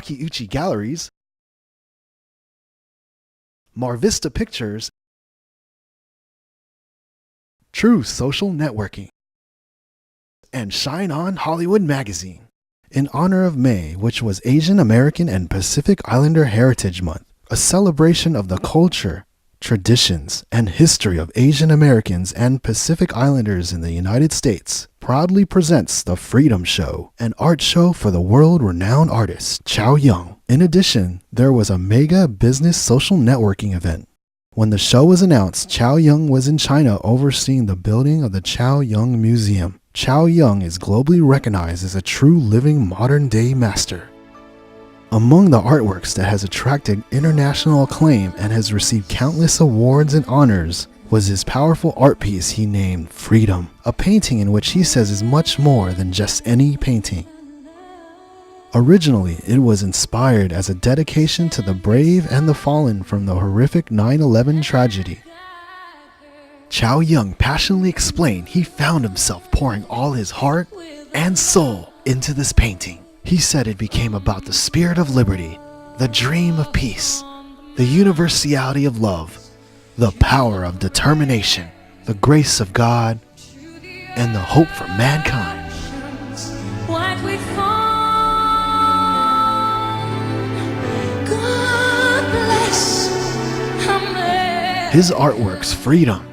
Takeuchi Galleries, Mar Vista Pictures, True Social Networking, and Shine On Hollywood Magazine. In honor of May, which was Asian American and Pacific Islander Heritage Month, a celebration of the culture, traditions, and history of Asian Americans and Pacific Islanders in the United States, proudly presents the Freedom Show, an art show for the world-renowned artist Chow Yun. In addition, there was a mega business social networking event. When the show was announced, Chow Yun was in China overseeing the building of the Chow Yun Museum. Chow Yun is globally recognized as a true living modern-day master. Among the artworks that has attracted international acclaim and has received countless awards and honors was his powerful art piece he named Freedom, a painting in which he says is much more than just any painting. Originally, it was inspired as a dedication to the brave and the fallen from the horrific 9/11 tragedy. Chow Yun passionately explained he found himself pouring all his heart and soul into this painting. He said it became about the spirit of liberty, the dream of peace, the universality of love, the power of determination, the grace of God, and the hope for mankind. His artworks Freedom,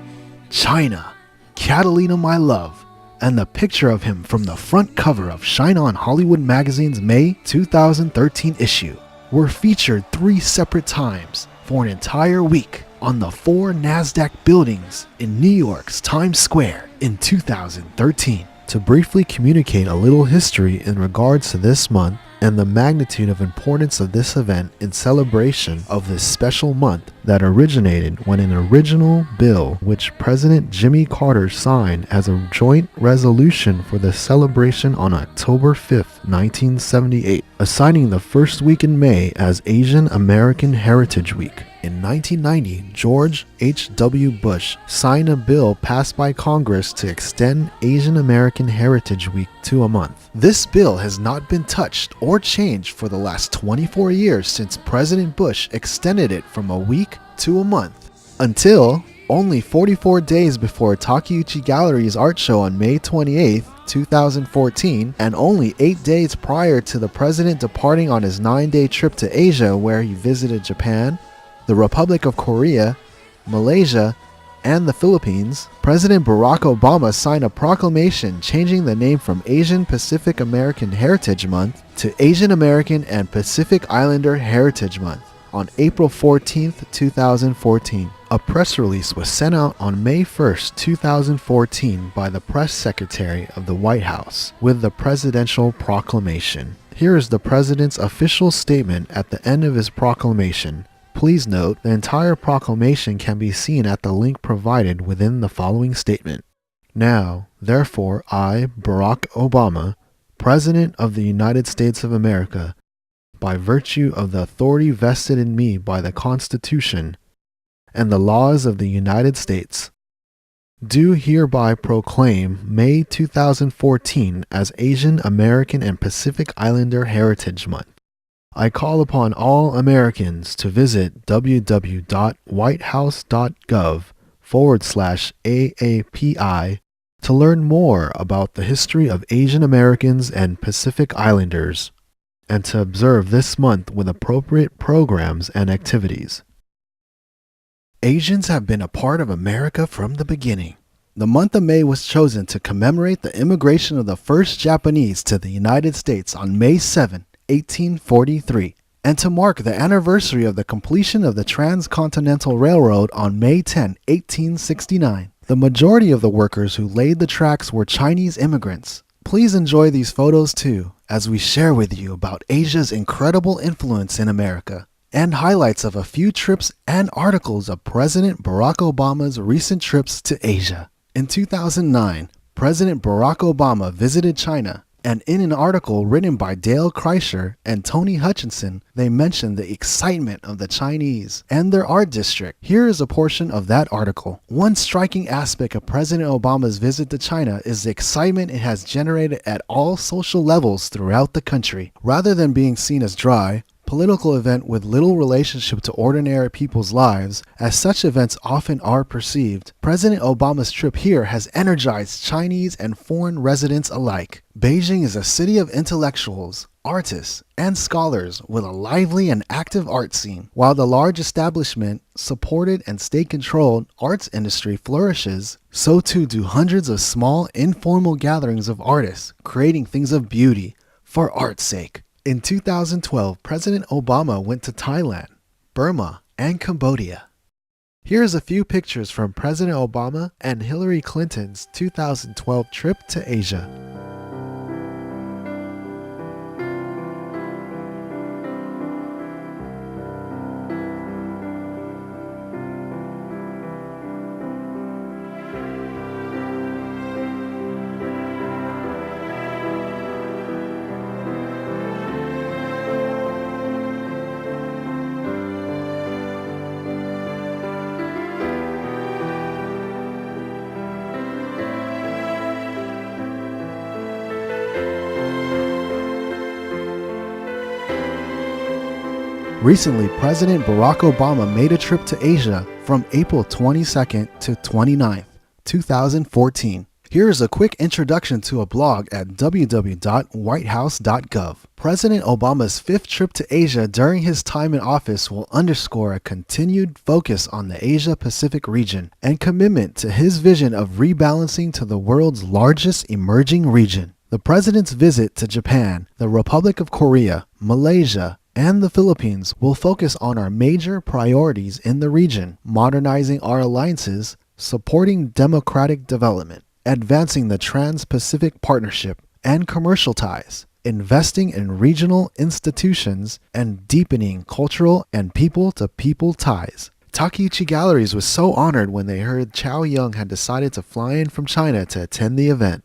China, Catalina My Love, and the picture of him from the front cover of Shine On Hollywood Magazine's May 2013 issue were featured 3 separate times for an entire week on the 4 NASDAQ buildings in New York's Times Square in 2013. To briefly communicate a little history in regards to this month and the magnitude of importance of this event in celebration of this special month that originated when an original bill which President Jimmy Carter signed as a joint resolution for the celebration on October 5th, 1978, assigning the first week in May as Asian American Heritage Week. In 1990, George H.W. Bush signed a bill passed by Congress to extend Asian American Heritage Week to a month. This bill has not been touched or changed for the last 24 years since President Bush extended it from a week to a month, until only 44 days before Takeuchi Galleries art show on May 28, 2014, and only 8 days prior to the president departing on his 9-day trip to Asia, where he visited Japan, the Republic of Korea, Malaysia, and the Philippines. President Barack Obama signed a proclamation changing the name from Asian Pacific American Heritage Month to Asian American and Pacific Islander Heritage Month on April 14, 2014. A press release was sent out on May 1, 2014 by the press secretary of the White House with the presidential proclamation. Here is the president's official statement at the end of his proclamation. Please note, the entire proclamation can be seen at the link provided within the following statement. Now, therefore, I, Barack Obama, President of the United States of America, by virtue of the authority vested in me by the Constitution and the laws of the United States, do hereby proclaim May 2014 as Asian American and Pacific Islander Heritage Month. I call upon all Americans to visit www.whitehouse.gov/AAPI to learn more about the history of Asian Americans and Pacific Islanders, and to observe this month with appropriate programs and activities. Asians have been a part of America from the beginning. The month of May was chosen to commemorate the immigration of the first Japanese to the United States on May 7, 1843, and to mark the anniversary of the completion of the Transcontinental Railroad on May 10, 1869. The majority of the workers who laid the tracks were Chinese immigrants. Please enjoy these photos too, as we share with you about Asia's incredible influence in America, and highlights of a few trips and articles of President Barack Obama's recent trips to Asia. In 2009, President Barack Obama visited China And in an article written by Dale Kreischer and Tony Hutchinson, they mentioned the excitement of the Chinese and their art district. Here is a portion of that article. One striking aspect of President Obama's visit to China is the excitement it has generated at all social levels throughout the country. Rather than being seen as dry, political event with little relationship to ordinary people's lives, as such events often are perceived, President Obama's trip here has energized Chinese and foreign residents alike. Beijing is a city of intellectuals, artists, and scholars with a lively and active art scene. While the large establishment, supported and state-controlled arts industry flourishes, so too do hundreds of small, informal gatherings of artists, creating things of beauty, for art's sake. In 2012, President Obama went to Thailand, Burma, and Cambodia. Here's a few pictures from President Obama and Hillary Clinton's 2012 trip to Asia. Recently, President Barack Obama made a trip to Asia from April 22nd to 29th, 2014. Here is a quick introduction to a blog at www.whitehouse.gov. President Obama's fifth trip to Asia during his time in office will underscore a continued focus on the Asia-Pacific region and commitment to his vision of rebalancing to the world's largest emerging region. The president's visit to Japan, the Republic of Korea, Malaysia, and the Philippines will focus on our major priorities in the region, modernizing our alliances, supporting democratic development, advancing the Trans-Pacific Partnership and commercial ties, investing in regional institutions, and deepening cultural and people-to-people ties. Takeuchi Galleries was so honored when they heard Chow Yun had decided to fly in from China to attend the event.